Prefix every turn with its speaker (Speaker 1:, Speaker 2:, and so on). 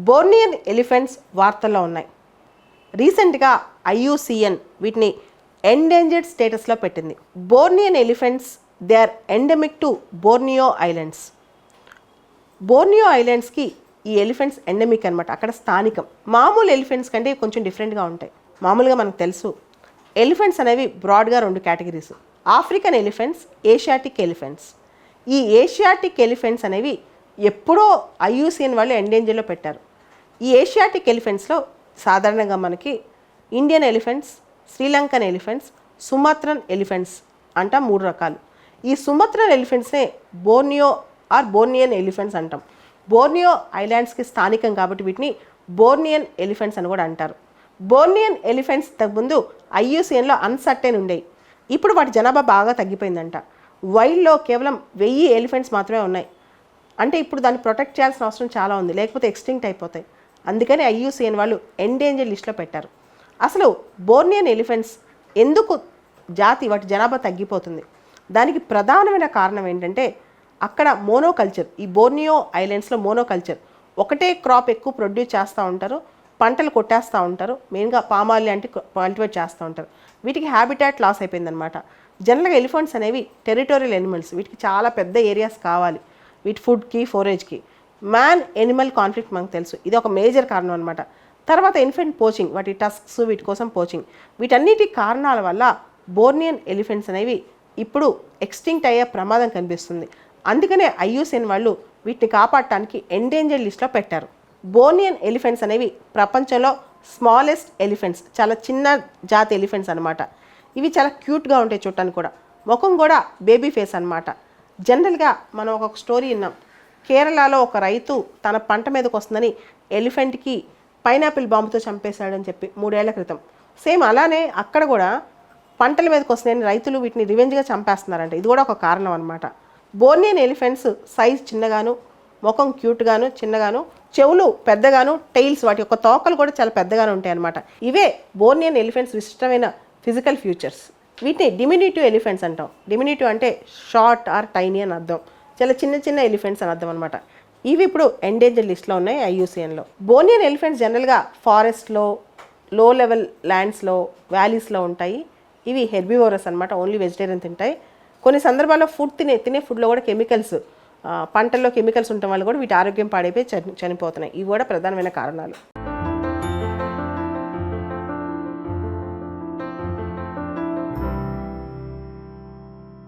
Speaker 1: Bornean elephants వార్తల్లో ఉన్నాయి. రీసెంట్గా ఐయుసిఎన్ వీటిని ఎండేంజర్డ్ స్టేటస్లో పెట్టింది. Bornean elephants they are endemic to Borneo islands. Borneo ఐలాండ్స్కి ఈ ఎలిఫెంట్స్ ఎండమిక్ అనమాట, అక్కడ స్థానికం. మామూలు ఎలిఫెంట్స్ కంటే కొంచెం డిఫరెంట్గా ఉంటాయి. మామూలుగా మనకు తెలుసు ఎలిఫెంట్స్ అనేవి బ్రాడ్గా 2 categories: African elephants, Asiatic elephants. ఈ ఏషియాటిక్ ఎలిఫెంట్స్ అనేవి ఎప్పుడో ఐయుసిఎన్ వాళ్ళు ఎండేంజర్లో పెట్టారు. ఈ ఏషియాటిక్ ఎలిఫెంట్స్లో సాధారణంగా మనకి Indian elephants, Sri Lankan elephants, Sumatran elephants అంట 3 రకాలు. ఈ సుమత్రన్ ఎలిఫెంట్స్నే బోర్నియో ఆర్ బోర్నియన్ ఎలిఫెంట్స్ అంటాం. బోర్నియో ఐలాండ్స్కి స్థానికం కాబట్టి వీటిని బోర్నియన్ ఎలిఫెంట్స్ అని కూడా అంటారు. బోర్నియన్ ఎలిఫెంట్స్ ముందు ఐయుసిఎన్లో అన్సర్టెన్ ఉండేవి. ఇప్పుడు వాటి జనాభా బాగా తగ్గిపోయిందంట. వైల్డ్లో కేవలం 1000 ఎలిఫెంట్స్ మాత్రమే ఉన్నాయి. అంటే ఇప్పుడు దాన్ని ప్రొటెక్ట్ చేయాల్సిన అవసరం చాలా ఉంది, లేకపోతే ఎక్స్టింక్ట్ అయిపోతాయి. అందుకని ఐయుసిఎన్ వాళ్ళు ఎండేంజర్ లిస్ట్లో పెట్టారు. అసలు బోర్నియన్ ఎలిఫెంట్స్ ఎందుకు వాటి జనాభా తగ్గిపోతుంది? దానికి ప్రధానమైన కారణం ఏంటంటే అక్కడ మోనోకల్చర్. ఈ బోర్నియో ఐలాండ్స్లో మోనోకల్చర్, ఒకటే క్రాప్ ఎక్కువ ప్రొడ్యూస్ చేస్తూ ఉంటారు, పంటలు కొట్టేస్తూ ఉంటారు. మెయిన్గా పామాయిల్ అంటే కల్టివేట్ చేస్తూ ఉంటారు. వీటికి హ్యాబిటాట్ లాస్ అయిపోయిందనమాట. జనరల్గా ఎలిఫెంట్స్ అనేవి టెరిటోరియల్ ఎనిమల్స్, వీటికి చాలా పెద్ద ఏరియాస్ కావాలి వీటి ఫుడ్కి, ఫోరేజ్కి. మ్యాన్ ఎనిమల్ కాన్ఫ్లిక్ట్ మనకు తెలుసు, ఇది ఒక మేజర్ కారణం అనమాట. తర్వాత ఎలిఫెంట్ పోచింగ్, వాటి టస్క్స్ వీటి కోసం పోచింగ్, వీటన్నిటి కారణాల వల్ల బోర్నియన్ ఎలిఫెంట్స్ అనేవి ఇప్పుడు ఎక్స్టింక్ట్ అయ్యే ప్రమాదం కనిపిస్తుంది. అందుకనే ఐయుసిఎన్ వాళ్ళు వీటిని కాపాడటానికి ఎండేంజర్ లిస్ట్లో పెట్టారు. బోర్నియన్ ఎలిఫెంట్స్ అనేవి ప్రపంచంలో స్మాలెస్ట్ ఎలిఫెంట్స్, చాలా చిన్న జాతి ఎలిఫెంట్స్ అనమాట. ఇవి చాలా క్యూట్గా ఉంటాయి చూడటానికి కూడా. ముఖం కూడా బేబీ ఫేస్ అనమాట. జనరల్గా మనం ఒక స్టోరీ విన్నాం. కేరళలో ఒక రైతు తన పంట మీదకి వస్తుందని ఎలిఫెంట్కి పైనాపిల్ బాంబుతో చంపేశాడని చెప్పి 3 ఏళ్ల క్రితం. సేమ్ అలానే అక్కడ కూడా పంటల మీదకి వస్తున్నాయని రైతులు వీటిని రివెంజ్గా చంపేస్తున్నారంట. ఇది కూడా ఒక కారణం అనమాట. బోర్నియన్ ఎలిఫెంట్స్ సైజ్ చిన్నగాను, ముఖం క్యూట్గాను, చిన్నగాను, చెవులు పెద్దగాను, టైల్స్ వాటి యొక్క తోకలు కూడా చాలా పెద్దగాను ఉంటాయి అన్నమాట. ఇవే బోర్నియన్ ఎలిఫెంట్స్ విశిష్టమైన ఫిజికల్ ఫీచర్స్. వీటిని డిమినిటివ్ ఎలిఫెంట్స్ అంటాం. డిమినిటివ్ అంటే షార్ట్ ఆర్ టైనీ అని అర్థం. చాలా చిన్న చిన్న ఎలిఫెంట్స్ అని అర్థం అనమాట. ఇవి ఇప్పుడు ఎండేంజర్ లిస్ట్లో ఉన్నాయి ఐయుసిఎన్లో. బోర్నియన్ ఎలిఫెంట్స్ జనరల్గా ఫారెస్ట్లో, లో లెవెల్ ల్యాండ్స్లో, వ్యాలీస్లో ఉంటాయి. ఇవి హెర్బివోరస్ అనమాట, ఓన్లీ వెజిటేరియన్ తింటాయి. కొన్ని సందర్భాల్లో తినే ఫుడ్లో కూడా కెమికల్స్, పంటల్లో కెమికల్స్ ఉండటం వల్ల కూడా వీటి ఆరోగ్యం పాడైపోయి చనిపోతున్నాయి. ఇవి కూడా ప్రధానమైన కారణాలు.